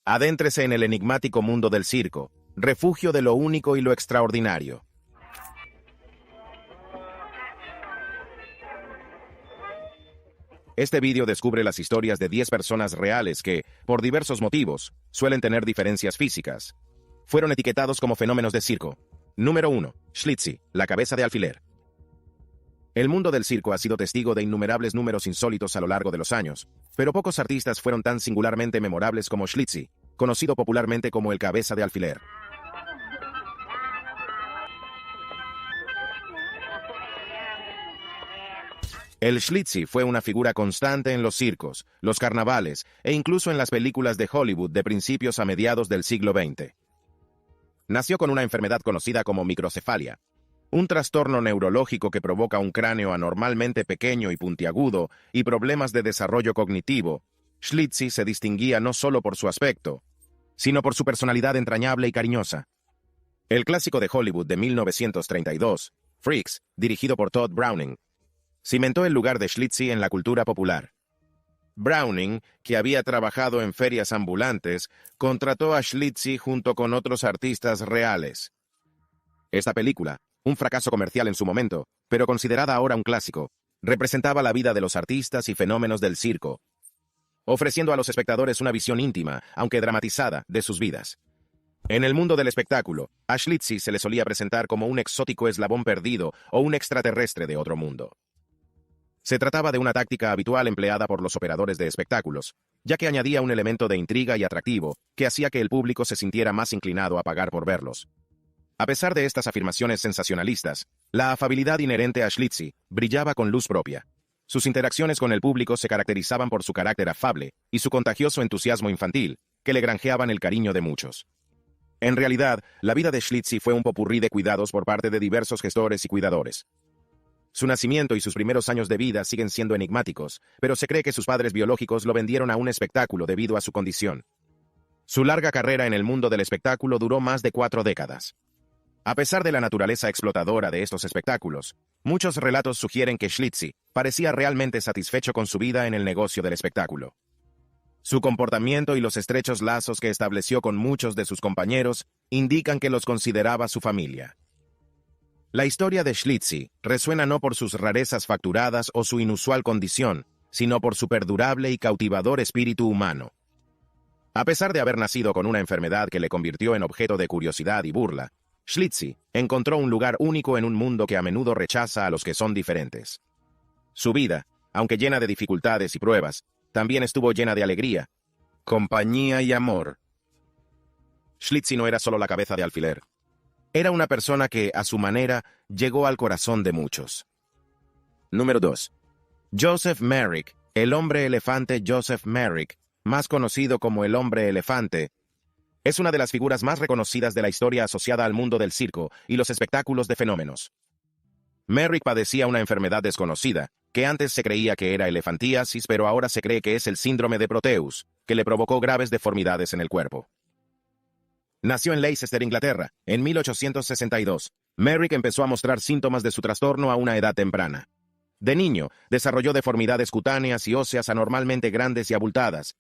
Adéntrese en el enigmático mundo del circo, refugio de lo único y lo extraordinario. Este vídeo descubre las historias de 10 personas reales que, por diversos motivos, suelen tener diferencias físicas. Fueron etiquetados como fenómenos de circo. Número 1. Schlitzie, la cabeza de alfiler. El mundo del circo ha sido testigo de innumerables números insólitos a lo largo de los años, pero pocos artistas fueron tan singularmente memorables como Schlitzie, conocido popularmente como el cabeza de alfiler. El Schlitzie fue una figura constante en los circos, los carnavales e incluso en las películas de Hollywood de principios a mediados del siglo XX. Nació con una enfermedad conocida como microcefalia, un trastorno neurológico que provoca un cráneo anormalmente pequeño y puntiagudo y problemas de desarrollo cognitivo. Schlitzie se distinguía no solo por su aspecto, sino por su personalidad entrañable y cariñosa. El clásico de Hollywood de 1932, Freaks, dirigido por Todd Browning, cimentó el lugar de Schlitzie en la cultura popular. Browning, que había trabajado en ferias ambulantes, contrató a Schlitzie junto con otros artistas reales. Esta película, un fracaso comercial en su momento, pero considerada ahora un clásico, representaba la vida de los artistas y fenómenos del circo, ofreciendo a los espectadores una visión íntima, aunque dramatizada, de sus vidas. En el mundo del espectáculo, a Schlitzie se le solía presentar como un exótico eslabón perdido o un extraterrestre de otro mundo. Se trataba de una táctica habitual empleada por los operadores de espectáculos, ya que añadía un elemento de intriga y atractivo que hacía que el público se sintiera más inclinado a pagar por verlos. A pesar de estas afirmaciones sensacionalistas, la afabilidad inherente a Schlitzie brillaba con luz propia. Sus interacciones con el público se caracterizaban por su carácter afable y su contagioso entusiasmo infantil, que le granjeaban el cariño de muchos. En realidad, la vida de Schlitzie fue un popurrí de cuidados por parte de diversos gestores y cuidadores. Su nacimiento y sus primeros años de vida siguen siendo enigmáticos, pero se cree que sus padres biológicos lo vendieron a un espectáculo debido a su condición. Su larga carrera en el mundo del espectáculo duró más de 4 décadas. A pesar de la naturaleza explotadora de estos espectáculos, muchos relatos sugieren que Schlitzie parecía realmente satisfecho con su vida en el negocio del espectáculo. Su comportamiento y los estrechos lazos que estableció con muchos de sus compañeros indican que los consideraba su familia. La historia de Schlitzie resuena no por sus rarezas facturadas o su inusual condición, sino por su perdurable y cautivador espíritu humano. A pesar de haber nacido con una enfermedad que le convirtió en objeto de curiosidad y burla, Schlitzie encontró un lugar único en un mundo que a menudo rechaza a los que son diferentes. Su vida, aunque llena de dificultades y pruebas, también estuvo llena de alegría, compañía y amor. Schlitzie no era solo la cabeza de alfiler. Era una persona que, a su manera, llegó al corazón de muchos. Número 2. Joseph Merrick, el hombre elefante Joseph Merrick, más conocido como el hombre elefante, es una de las figuras más reconocidas de la historia asociada al mundo del circo y los espectáculos de fenómenos. Merrick padecía una enfermedad desconocida, que antes se creía que era elefantiasis, pero ahora se cree que es el síndrome de Proteus, que le provocó graves deformidades en el cuerpo. Nació en Leicester, Inglaterra, en 1862. Merrick empezó a mostrar síntomas de su trastorno a una edad temprana. De niño, desarrolló deformidades cutáneas y óseas anormalmente grandes y abultadas,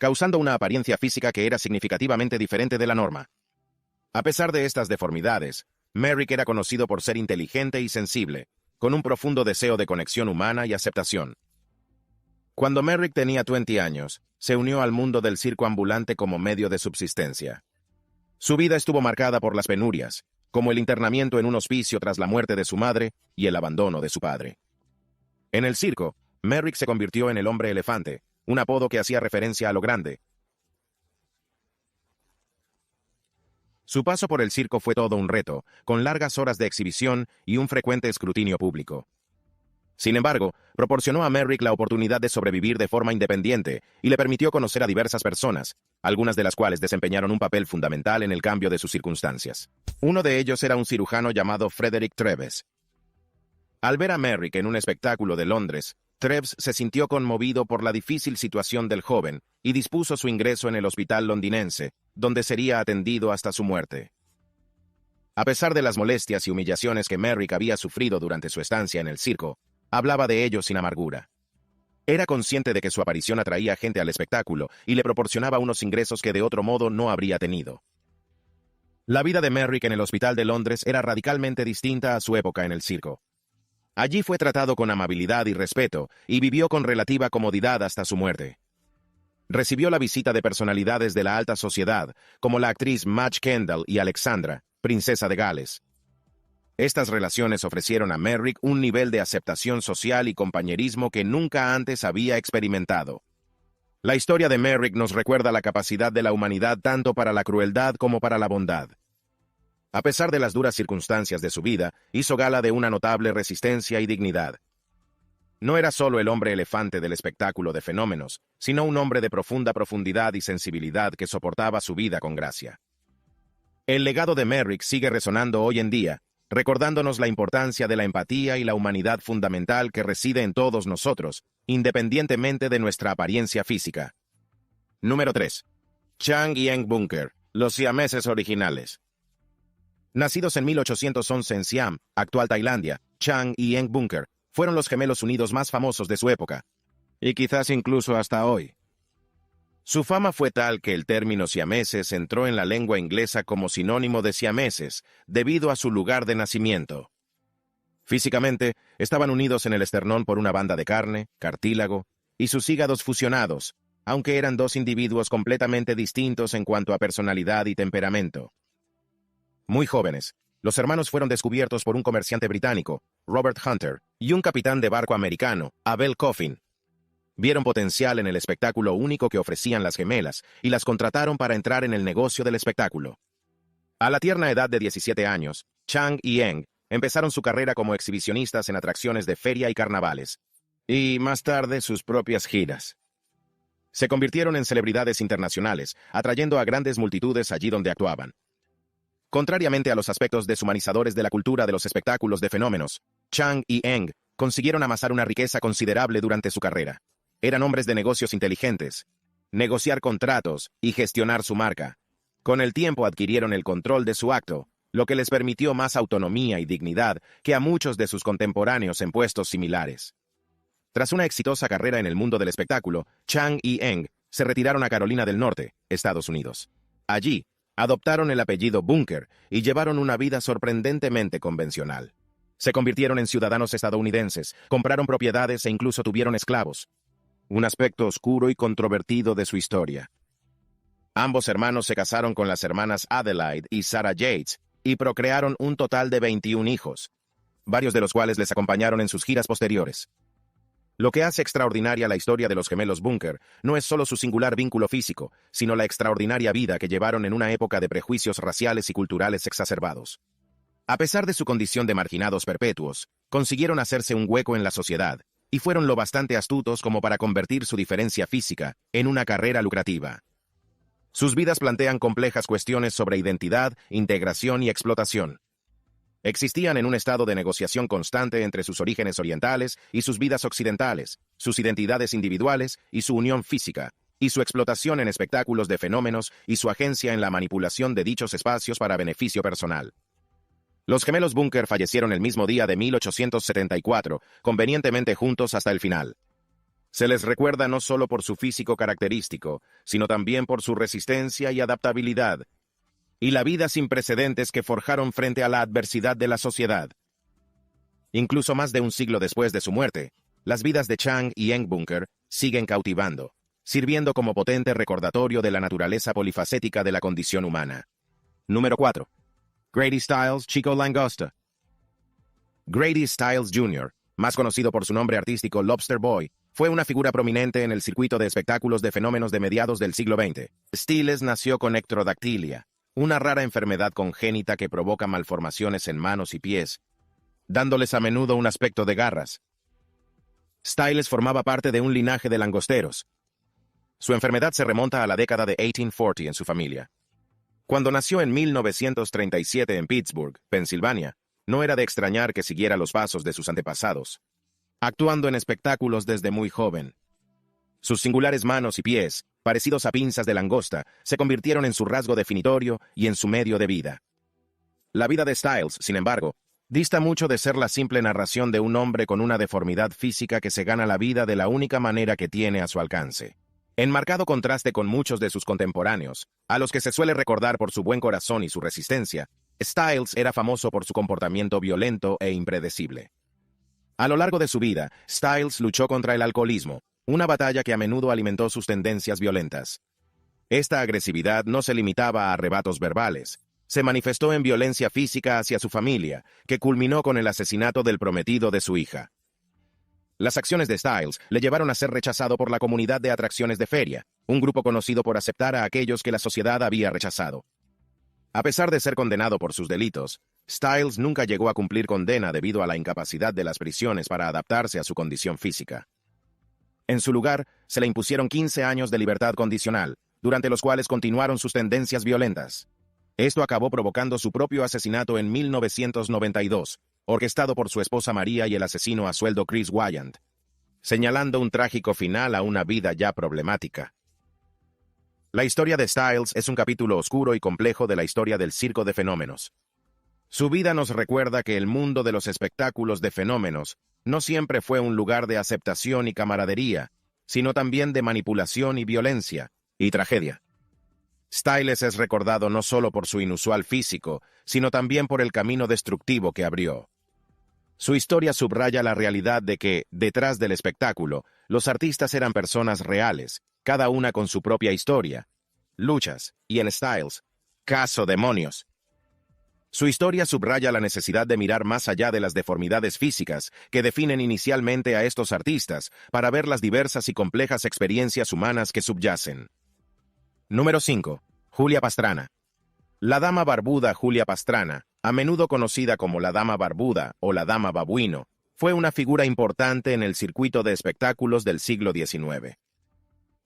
causando una apariencia física que era significativamente diferente de la norma. A pesar de estas deformidades, Merrick era conocido por ser inteligente y sensible, con un profundo deseo de conexión humana y aceptación. Cuando Merrick tenía 20 años, se unió al mundo del circo ambulante como medio de subsistencia. Su vida estuvo marcada por las penurias, como el internamiento en un hospicio tras la muerte de su madre y el abandono de su padre. En el circo, Merrick se convirtió en el hombre elefante, un apodo que hacía referencia a lo grande. Su paso por el circo fue todo un reto, con largas horas de exhibición y un frecuente escrutinio público. Sin embargo, proporcionó a Merrick la oportunidad de sobrevivir de forma independiente y le permitió conocer a diversas personas, algunas de las cuales desempeñaron un papel fundamental en el cambio de sus circunstancias. Uno de ellos era un cirujano llamado Frederick Treves. Al ver a Merrick en un espectáculo de Londres, Treves se sintió conmovido por la difícil situación del joven y dispuso su ingreso en el hospital londinense, donde sería atendido hasta su muerte. A pesar de las molestias y humillaciones que Merrick había sufrido durante su estancia en el circo, hablaba de ello sin amargura. Era consciente de que su aparición atraía gente al espectáculo y le proporcionaba unos ingresos que de otro modo no habría tenido. La vida de Merrick en el Hospital de Londres era radicalmente distinta a su época en el circo. Allí fue tratado con amabilidad y respeto, y vivió con relativa comodidad hasta su muerte. Recibió la visita de personalidades de la alta sociedad, como la actriz Madge Kendall y Alexandra, princesa de Gales. Estas relaciones ofrecieron a Merrick un nivel de aceptación social y compañerismo que nunca antes había experimentado. La historia de Merrick nos recuerda la capacidad de la humanidad tanto para la crueldad como para la bondad. A pesar de las duras circunstancias de su vida, hizo gala de una notable resistencia y dignidad. No era solo el hombre elefante del espectáculo de fenómenos, sino un hombre de profunda profundidad y sensibilidad que soportaba su vida con gracia. El legado de Merrick sigue resonando hoy en día, recordándonos la importancia de la empatía y la humanidad fundamental que reside en todos nosotros, independientemente de nuestra apariencia física. Número 3. Chang y Eng Bunker, los siameses originales. Nacidos en 1811 en Siam, actual Tailandia, Chang y Eng Bunker fueron los gemelos unidos más famosos de su época, y quizás incluso hasta hoy. Su fama fue tal que el término siameses entró en la lengua inglesa como sinónimo de siameses, debido a su lugar de nacimiento. Físicamente, estaban unidos en el esternón por una banda de carne, cartílago, y sus hígados fusionados, aunque eran dos individuos completamente distintos en cuanto a personalidad y temperamento. Muy jóvenes, los hermanos fueron descubiertos por un comerciante británico, Robert Hunter, y un capitán de barco americano, Abel Coffin. Vieron potencial en el espectáculo único que ofrecían las gemelas y las contrataron para entrar en el negocio del espectáculo. A la tierna edad de 17 años, Chang y Eng empezaron su carrera como exhibicionistas en atracciones de feria y carnavales, y más tarde sus propias giras. Se convirtieron en celebridades internacionales, atrayendo a grandes multitudes allí donde actuaban. Contrariamente a los aspectos deshumanizadores de la cultura de los espectáculos de fenómenos, Chang y Eng consiguieron amasar una riqueza considerable durante su carrera. Eran hombres de negocios inteligentes, negociar contratos y gestionar su marca. Con el tiempo adquirieron el control de su acto, lo que les permitió más autonomía y dignidad que a muchos de sus contemporáneos en puestos similares. Tras una exitosa carrera en el mundo del espectáculo, Chang y Eng se retiraron a Carolina del Norte, Estados Unidos. Allí, adoptaron el apellido Bunker y llevaron una vida sorprendentemente convencional. Se convirtieron en ciudadanos estadounidenses, compraron propiedades e incluso tuvieron esclavos. Un aspecto oscuro y controvertido de su historia. Ambos hermanos se casaron con las hermanas Adelaide y Sarah Yates y procrearon un total de 21 hijos, varios de los cuales les acompañaron en sus giras posteriores. Lo que hace extraordinaria la historia de los gemelos Bunker no es solo su singular vínculo físico, sino la extraordinaria vida que llevaron en una época de prejuicios raciales y culturales exacerbados. A pesar de su condición de marginados perpetuos, consiguieron hacerse un hueco en la sociedad, y fueron lo bastante astutos como para convertir su diferencia física en una carrera lucrativa. Sus vidas plantean complejas cuestiones sobre identidad, integración y explotación. Existían en un estado de negociación constante entre sus orígenes orientales y sus vidas occidentales, sus identidades individuales y su unión física, y su explotación en espectáculos de fenómenos y su agencia en la manipulación de dichos espacios para beneficio personal. Los gemelos Bunker fallecieron el mismo día de 1874, convenientemente juntos hasta el final. Se les recuerda no solo por su físico característico, sino también por su resistencia y adaptabilidad, y la vida sin precedentes que forjaron frente a la adversidad de la sociedad. Incluso más de un siglo después de su muerte, las vidas de Chang y Eng Bunker siguen cautivando, sirviendo como potente recordatorio de la naturaleza polifacética de la condición humana. Número 4. Grady Stiles, Chico Langosta. Grady Stiles Jr., más conocido por su nombre artístico Lobster Boy, fue una figura prominente en el circuito de espectáculos de fenómenos de mediados del siglo XX. Stiles nació con ectrodactilia, una rara enfermedad congénita que provoca malformaciones en manos y pies, dándoles a menudo un aspecto de garras. Stiles formaba parte de un linaje de langosteros. Su enfermedad se remonta a la década de 1840 en su familia. Cuando nació en 1937 en Pittsburgh, Pensilvania, no era de extrañar que siguiera los pasos de sus antepasados, actuando en espectáculos desde muy joven. Sus singulares manos y pies, parecidos a pinzas de langosta, se convirtieron en su rasgo definitorio y en su medio de vida. La vida de Stiles, sin embargo, Dista mucho de ser la simple narración de un hombre con una deformidad física que se gana la vida de la única manera que tiene a su alcance. En marcado contraste con muchos de sus contemporáneos, a los que se suele recordar por su buen corazón y su resistencia, Styles era famoso por su comportamiento violento e impredecible. A lo largo de su vida, Styles luchó contra el alcoholismo, una batalla que a menudo alimentó sus tendencias violentas. Esta agresividad no se limitaba a arrebatos verbales. Se manifestó en violencia física hacia su familia, que culminó con el asesinato del prometido de su hija. Las acciones de Styles le llevaron a ser rechazado por la comunidad de atracciones de feria, un grupo conocido por aceptar a aquellos que la sociedad había rechazado. A pesar de ser condenado por sus delitos, Styles nunca llegó a cumplir condena debido a la incapacidad de las prisiones para adaptarse a su condición física. En su lugar, se le impusieron 15 años de libertad condicional, durante los cuales continuaron sus tendencias violentas. Esto acabó provocando su propio asesinato en 1992, orquestado por su esposa María y el asesino a sueldo Chris Wyant, señalando un trágico final a una vida ya problemática. La historia de Styles es un capítulo oscuro y complejo de la historia del circo de fenómenos. Su vida nos recuerda que el mundo de los espectáculos de fenómenos no siempre fue un lugar de aceptación y camaradería, sino también de manipulación y violencia, y tragedia. Styles es recordado no solo por su inusual físico, sino también por el camino destructivo que abrió. Su historia subraya la realidad de que, detrás del espectáculo, los artistas eran personas reales, cada una con su propia historia, luchas, y en Styles, caso demonios. Su historia subraya la necesidad de mirar más allá de las deformidades físicas que definen inicialmente a estos artistas para ver las diversas y complejas experiencias humanas que subyacen. Número 5. Julia Pastrana. La dama barbuda Julia Pastrana, a menudo conocida como la dama barbuda o la dama babuino, fue una figura importante en el circuito de espectáculos del siglo XIX.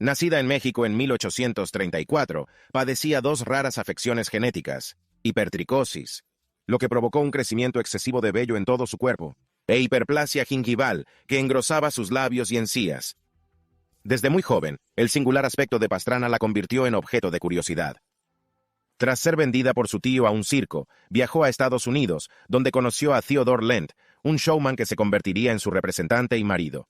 Nacida en México en 1834, padecía dos raras afecciones genéticas, hipertricosis, lo que provocó un crecimiento excesivo de vello en todo su cuerpo, e hiperplasia gingival, que engrosaba sus labios y encías. Desde muy joven, el singular aspecto de Pastrana la convirtió en objeto de curiosidad. Tras ser vendida por su tío a un circo, viajó a Estados Unidos, donde conoció a Theodore Lent, un showman que se convertiría en su representante y marido.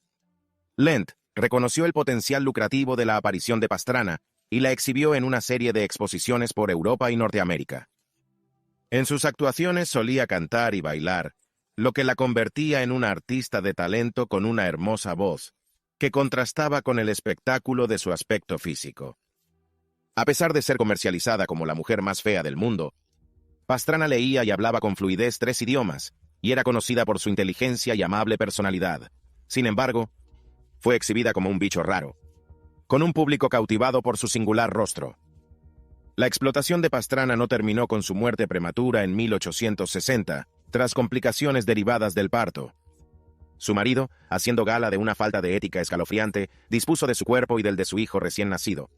Lent reconoció el potencial lucrativo de la aparición de Pastrana y la exhibió en una serie de exposiciones por Europa y Norteamérica. En sus actuaciones solía cantar y bailar, lo que la convertía en una artista de talento con una hermosa voz, que contrastaba con el espectáculo de su aspecto físico. A pesar de ser comercializada como la mujer más fea del mundo, Pastrana leía y hablaba con fluidez 3 idiomas, y era conocida por su inteligencia y amable personalidad. Sin embargo, fue exhibida como un bicho raro, con un público cautivado por su singular rostro. La explotación de Pastrana no terminó con su muerte prematura en 1860, tras complicaciones derivadas del parto. Su marido, haciendo gala de una falta de ética escalofriante, dispuso de su cuerpo y del de su hijo recién nacido,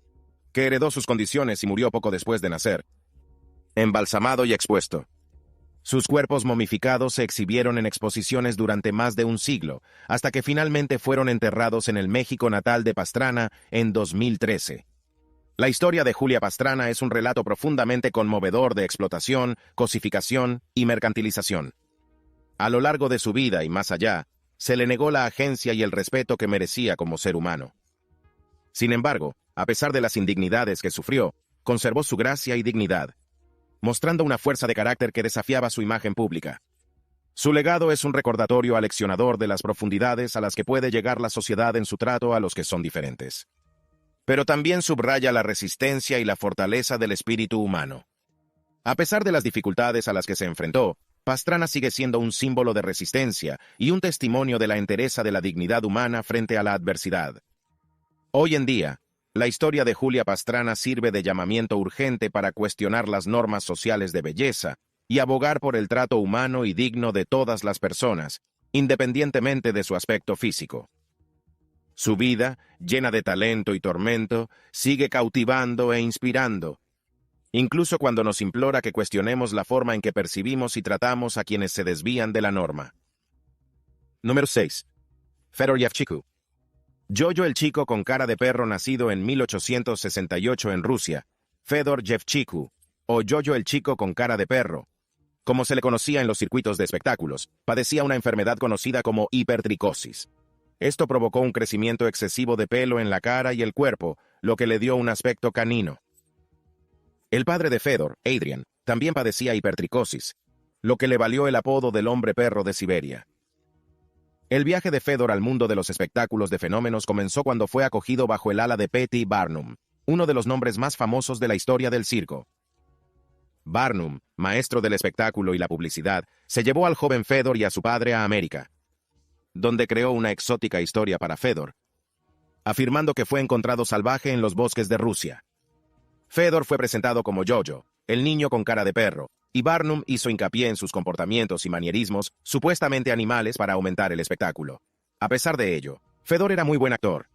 que heredó sus condiciones y murió poco después de nacer, embalsamado y expuesto. Sus cuerpos momificados se exhibieron en exposiciones durante más de un siglo, hasta que finalmente fueron enterrados en el México natal de Pastrana en 2013. La historia de Julia Pastrana es un relato profundamente conmovedor de explotación, cosificación y mercantilización. A lo largo de su vida y más allá, se le negó la agencia y el respeto que merecía como ser humano. Sin embargo, a pesar de las indignidades que sufrió, conservó su gracia y dignidad, mostrando una fuerza de carácter que desafiaba su imagen pública. Su legado es un recordatorio aleccionador de las profundidades a las que puede llegar la sociedad en su trato a los que son diferentes. Pero también subraya la resistencia y la fortaleza del espíritu humano. A pesar de las dificultades a las que se enfrentó, Pastrana sigue siendo un símbolo de resistencia y un testimonio de la entereza de la dignidad humana frente a la adversidad. Hoy en día, la historia de Julia Pastrana sirve de llamamiento urgente para cuestionar las normas sociales de belleza y abogar por el trato humano y digno de todas las personas, independientemente de su aspecto físico. Su vida, llena de talento y tormento, sigue cautivando e inspirando, incluso cuando nos implora que cuestionemos la forma en que percibimos y tratamos a quienes se desvían de la norma. Número 6. Fedor Yevchiku. Yoyo el chico con cara de perro, nacido en 1868 en Rusia, Fedor Yevchiku, o Yoyo el chico con cara de perro, como se le conocía en los circuitos de espectáculos, padecía una enfermedad conocida como hipertricosis. Esto provocó un crecimiento excesivo de pelo en la cara y el cuerpo, lo que le dio un aspecto canino. El padre de Fedor, Adrian, también padecía hipertricosis, lo que le valió el apodo del hombre perro de Siberia. El viaje de Fedor al mundo de los espectáculos de fenómenos comenzó cuando fue acogido bajo el ala de P.T. Barnum, uno de los nombres más famosos de la historia del circo. Barnum, maestro del espectáculo y la publicidad, se llevó al joven Fedor y a su padre a América, donde creó una exótica historia para Fedor, afirmando que fue encontrado salvaje en los bosques de Rusia. Fedor fue presentado como Jojo, el niño con cara de perro, y Barnum hizo hincapié en sus comportamientos y manierismos supuestamente animales para aumentar el espectáculo. A pesar de ello, Fedor era muy buen actor.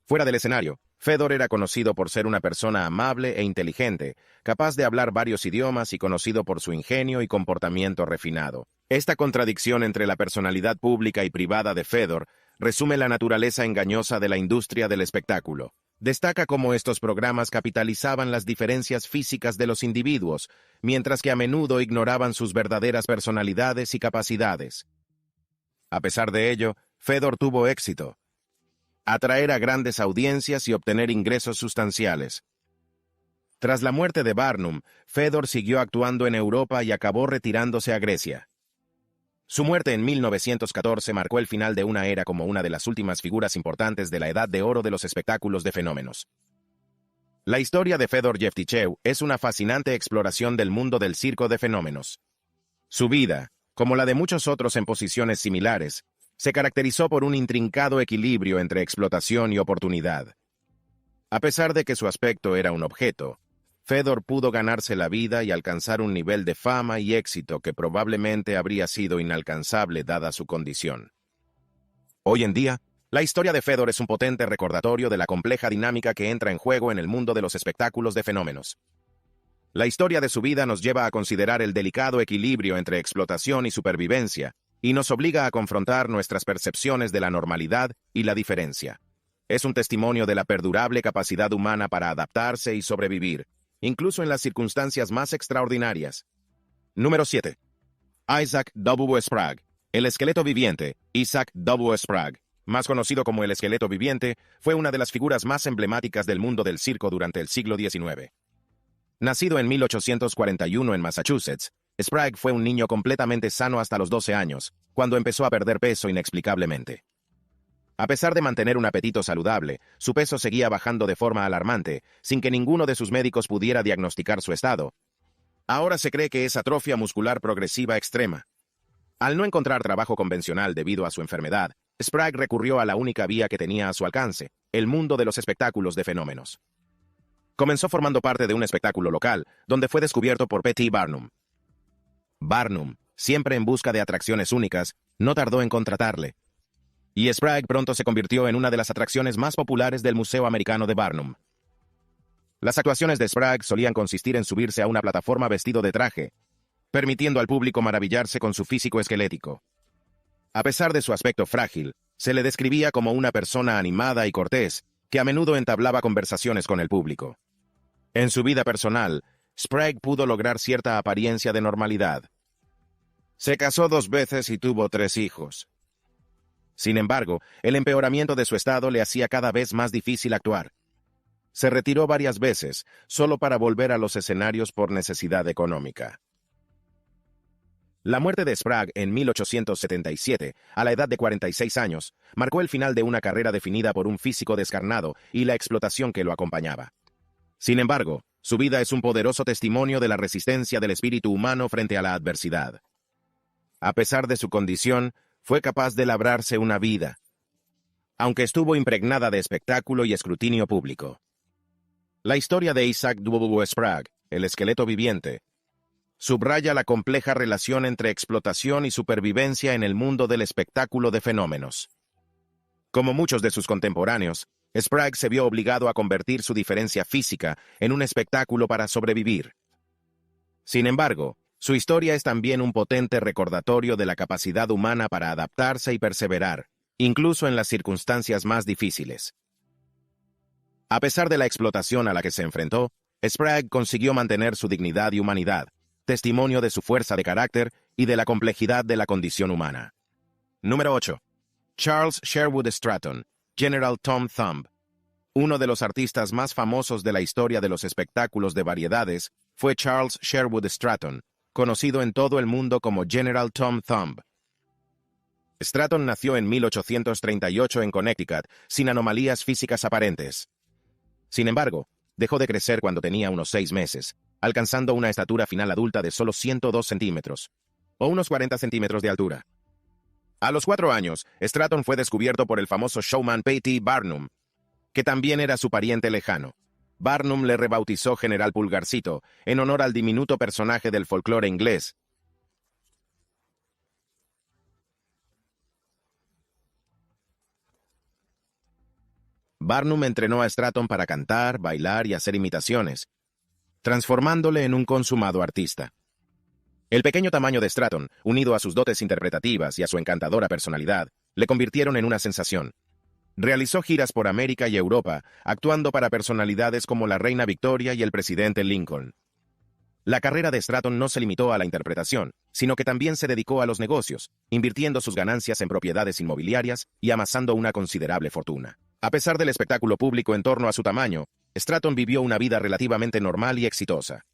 Fuera del escenario, Fedor era conocido por ser una persona amable e inteligente, capaz de hablar varios idiomas y conocido por su ingenio y comportamiento refinado. Esta contradicción entre la personalidad pública y privada de Fedor resume la naturaleza engañosa de la industria del espectáculo. Destaca cómo estos programas capitalizaban las diferencias físicas de los individuos, mientras que a menudo ignoraban sus verdaderas personalidades y capacidades. A pesar de ello, Fedor tuvo éxito: atraer a grandes audiencias y obtener ingresos sustanciales. Tras la muerte de Barnum, Fedor siguió actuando en Europa y acabó retirándose a Grecia. Su muerte en 1914 marcó el final de una era como una de las últimas figuras importantes de la edad de oro de los espectáculos de fenómenos. La historia de Fedor Yevtichev es una fascinante exploración del mundo del circo de fenómenos. Su vida, como la de muchos otros en posiciones similares, se caracterizó por un intrincado equilibrio entre explotación y oportunidad. A pesar de que su aspecto era un objeto, Fedor pudo ganarse la vida y alcanzar un nivel de fama y éxito que probablemente habría sido inalcanzable dada su condición. Hoy en día, la historia de Fedor es un potente recordatorio de la compleja dinámica que entra en juego en el mundo de los espectáculos de fenómenos. La historia de su vida nos lleva a considerar el delicado equilibrio entre explotación y supervivencia, y nos obliga a confrontar nuestras percepciones de la normalidad y la diferencia. Es un testimonio de la perdurable capacidad humana para adaptarse y sobrevivir, incluso en las circunstancias más extraordinarias. Número 7. Isaac W. Sprague. El esqueleto viviente. Isaac W. Sprague, más conocido como el esqueleto viviente, fue una de las figuras más emblemáticas del mundo del circo durante el siglo XIX. Nacido en 1841 en Massachusetts, Sprague fue un niño completamente sano hasta los 12 años, cuando empezó a perder peso inexplicablemente. A pesar de mantener un apetito saludable, su peso seguía bajando de forma alarmante, sin que ninguno de sus médicos pudiera diagnosticar su estado. Ahora se cree que es atrofia muscular progresiva extrema. Al no encontrar trabajo convencional debido a su enfermedad, Sprague recurrió a la única vía que tenía a su alcance: el mundo de los espectáculos de fenómenos. Comenzó formando parte de un espectáculo local, donde fue descubierto por P.T. Barnum. Barnum, siempre en busca de atracciones únicas, no tardó en contratarle, y Sprague pronto se convirtió en una de las atracciones más populares del Museo Americano de Barnum. Las actuaciones de Sprague solían consistir en subirse a una plataforma vestido de traje, permitiendo al público maravillarse con su físico esquelético. A pesar de su aspecto frágil, se le describía como una persona animada y cortés, que a menudo entablaba conversaciones con el público. En su vida personal, Sprague pudo lograr cierta apariencia de normalidad. Se casó 2 veces y tuvo 3 hijos. Sin embargo, el empeoramiento de su estado le hacía cada vez más difícil actuar. Se retiró varias veces, solo para volver a los escenarios por necesidad económica. La muerte de Sprague en 1877, a la edad de 46 años, marcó el final de una carrera definida por un físico descarnado y la explotación que lo acompañaba. Sin embargo, su vida es un poderoso testimonio de la resistencia del espíritu humano frente a la adversidad. A pesar de su condición, fue capaz de labrarse una vida, aunque estuvo impregnada de espectáculo y escrutinio público. La historia de Isaac W. Sprague, el esqueleto viviente, subraya la compleja relación entre explotación y supervivencia en el mundo del espectáculo de fenómenos. Como muchos de sus contemporáneos, Sprague se vio obligado a convertir su diferencia física en un espectáculo para sobrevivir. Sin embargo, su historia es también un potente recordatorio de la capacidad humana para adaptarse y perseverar, incluso en las circunstancias más difíciles. A pesar de la explotación a la que se enfrentó, Sprague consiguió mantener su dignidad y humanidad, testimonio de su fuerza de carácter y de la complejidad de la condición humana. Número 8. Charles Sherwood Stratton, General Tom Thumb. Uno de los artistas más famosos de la historia de los espectáculos de variedades fue Charles Sherwood Stratton, conocido en todo el mundo como General Tom Thumb. Stratton nació en 1838 en Connecticut, sin anomalías físicas aparentes. Sin embargo, dejó de crecer cuando tenía unos 6 meses, alcanzando una estatura final adulta de solo 102 centímetros, o unos 40 centímetros de altura. A los 4 años, Stratton fue descubierto por el famoso showman P.T. Barnum, que también era su pariente lejano. Barnum le rebautizó General Pulgarcito, en honor al diminuto personaje del folclore inglés. Barnum entrenó a Stratton para cantar, bailar y hacer imitaciones, transformándole en un consumado artista. El pequeño tamaño de Stratton, unido a sus dotes interpretativas y a su encantadora personalidad, le convirtieron en una sensación. Realizó giras por América y Europa, actuando para personalidades como la reina Victoria y el presidente Lincoln. La carrera de Stratton no se limitó a la interpretación, sino que también se dedicó a los negocios, invirtiendo sus ganancias en propiedades inmobiliarias y amasando una considerable fortuna. A pesar del espectáculo público en torno a su tamaño, Stratton vivió una vida relativamente normal y exitosa.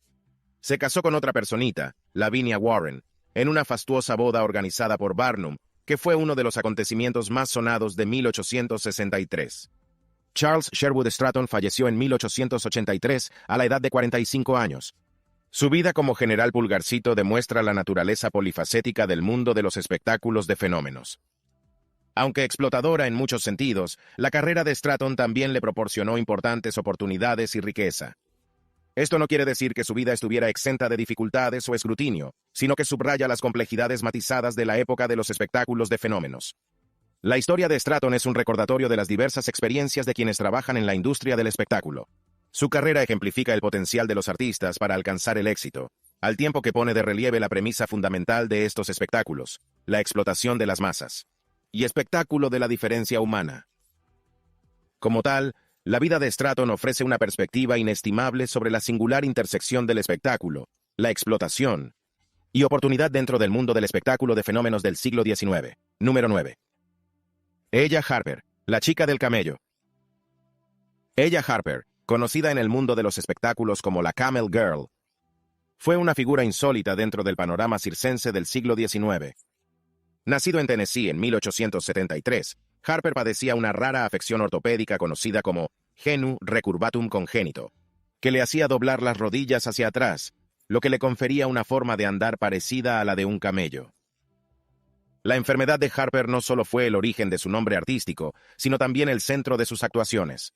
Se casó con otra personita, Lavinia Warren, en una fastuosa boda organizada por Barnum, que fue uno de los acontecimientos más sonados de 1863. Charles Sherwood Stratton falleció en 1883 a la edad de 45 años. Su vida como general Pulgarcito demuestra la naturaleza polifacética del mundo de los espectáculos de fenómenos. Aunque explotadora en muchos sentidos, la carrera de Stratton también le proporcionó importantes oportunidades y riqueza. Esto no quiere decir que su vida estuviera exenta de dificultades o escrutinio, sino que subraya las complejidades matizadas de la época de los espectáculos de fenómenos. La historia de Stratton es un recordatorio de las diversas experiencias de quienes trabajan en la industria del espectáculo. Su carrera ejemplifica el potencial de los artistas para alcanzar el éxito, al tiempo que pone de relieve la premisa fundamental de estos espectáculos, la explotación de las masas y espectáculo de la diferencia humana. Como tal, la vida de Stratton ofrece una perspectiva inestimable sobre la singular intersección del espectáculo, la explotación y oportunidad dentro del mundo del espectáculo de fenómenos del siglo XIX. Número 9. Ella Harper, la chica del camello. Ella Harper, conocida en el mundo de los espectáculos como la Camel Girl, fue una figura insólita dentro del panorama circense del siglo XIX. Nacido en Tennessee en 1873, Harper padecía una rara afección ortopédica conocida como genu recurvatum congénito, que le hacía doblar las rodillas hacia atrás, lo que le confería una forma de andar parecida a la de un camello. La enfermedad de Harper no solo fue el origen de su nombre artístico, sino también el centro de sus actuaciones.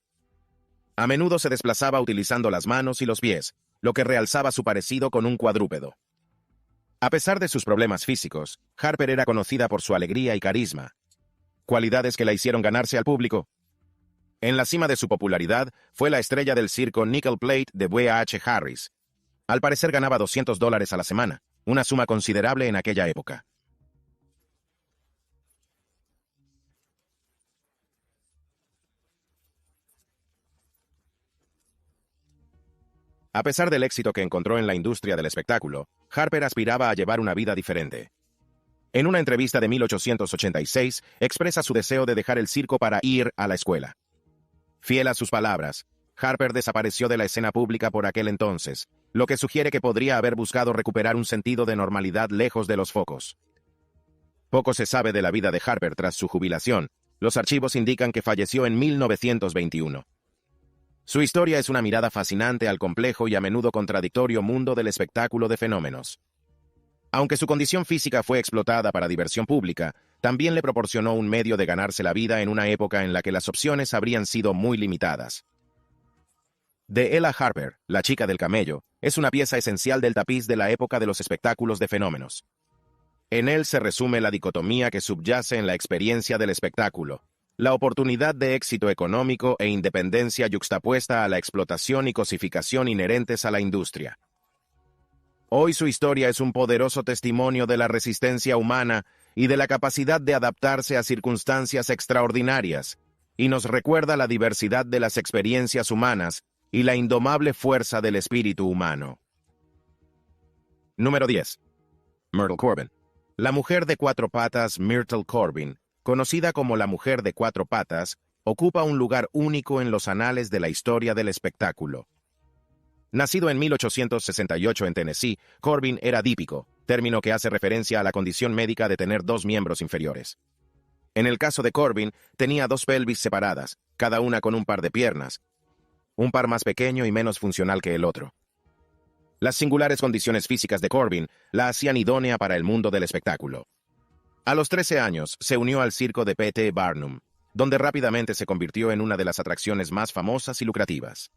A menudo se desplazaba utilizando las manos y los pies, lo que realzaba su parecido con un cuadrúpedo. A pesar de sus problemas físicos, Harper era conocida por su alegría y carisma, cualidades que la hicieron ganarse al público. En la cima de su popularidad fue la estrella del circo Nickel Plate de W.H. Harris. Al parecer ganaba $200 a la semana, una suma considerable en aquella época. A pesar del éxito que encontró en la industria del espectáculo, Harper aspiraba a llevar una vida diferente. En una entrevista de 1886, expresa su deseo de dejar el circo para ir a la escuela. Fiel a sus palabras, Harper desapareció de la escena pública por aquel entonces, lo que sugiere que podría haber buscado recuperar un sentido de normalidad lejos de los focos. Poco se sabe de la vida de Harper tras su jubilación. Los archivos indican que falleció en 1921. Su historia es una mirada fascinante al complejo y a menudo contradictorio mundo del espectáculo de fenómenos. Aunque su condición física fue explotada para diversión pública, también le proporcionó un medio de ganarse la vida en una época en la que las opciones habrían sido muy limitadas. The Ella Harper, la chica del camello, es una pieza esencial del tapiz de la época de los espectáculos de fenómenos. En él se resume la dicotomía que subyace en la experiencia del espectáculo, la oportunidad de éxito económico e independencia yuxtapuesta a la explotación y cosificación inherentes a la industria. Hoy su historia es un poderoso testimonio de la resistencia humana y de la capacidad de adaptarse a circunstancias extraordinarias, y nos recuerda la diversidad de las experiencias humanas y la indomable fuerza del espíritu humano. Número 10. Myrtle Corbin. La mujer de cuatro patas Myrtle Corbin, conocida como la mujer de cuatro patas, ocupa un lugar único en los anales de la historia del espectáculo. Nacido en 1868 en Tennessee, Corbin era dípico, término que hace referencia a la condición médica de tener dos miembros inferiores. En el caso de Corbin, tenía dos pelvis separadas, cada una con un par de piernas, un par más pequeño y menos funcional que el otro. Las singulares condiciones físicas de Corbin la hacían idónea para el mundo del espectáculo. A los 13 años, se unió al circo de P.T. Barnum, donde rápidamente se convirtió en una de las atracciones más famosas y lucrativas.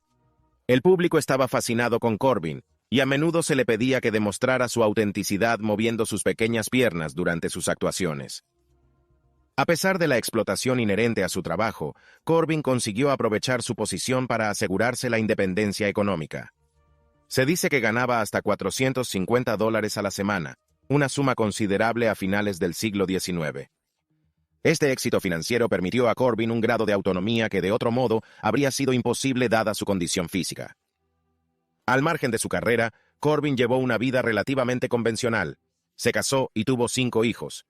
El público estaba fascinado con Corbin, y a menudo se le pedía que demostrara su autenticidad moviendo sus pequeñas piernas durante sus actuaciones. A pesar de la explotación inherente a su trabajo, Corbin consiguió aprovechar su posición para asegurarse la independencia económica. Se dice que ganaba hasta $450 a la semana, una suma considerable a finales del siglo XIX. Este éxito financiero permitió a Corbin un grado de autonomía que de otro modo habría sido imposible dada su condición física. Al margen de su carrera, Corbin llevó una vida relativamente convencional. Se casó y tuvo 5 hijos,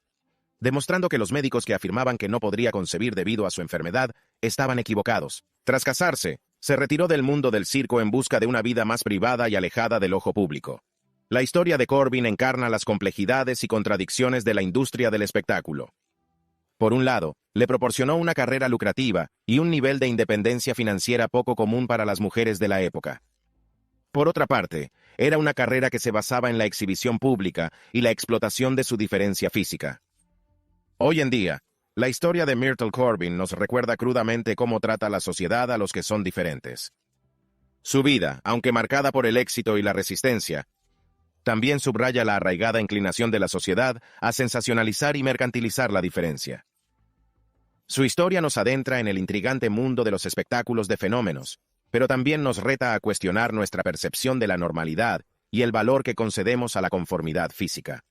demostrando que los médicos que afirmaban que no podría concebir debido a su enfermedad estaban equivocados. Tras casarse, se retiró del mundo del circo en busca de una vida más privada y alejada del ojo público. La historia de Corbin encarna las complejidades y contradicciones de la industria del espectáculo. Por un lado, le proporcionó una carrera lucrativa y un nivel de independencia financiera poco común para las mujeres de la época. Por otra parte, era una carrera que se basaba en la exhibición pública y la explotación de su diferencia física. Hoy en día, la historia de Myrtle Corbin nos recuerda crudamente cómo trata la sociedad a los que son diferentes. Su vida, aunque marcada por el éxito y la resistencia, también subraya la arraigada inclinación de la sociedad a sensacionalizar y mercantilizar la diferencia. Su historia nos adentra en el intrigante mundo de los espectáculos de fenómenos, pero también nos reta a cuestionar nuestra percepción de la normalidad y el valor que concedemos a la conformidad física.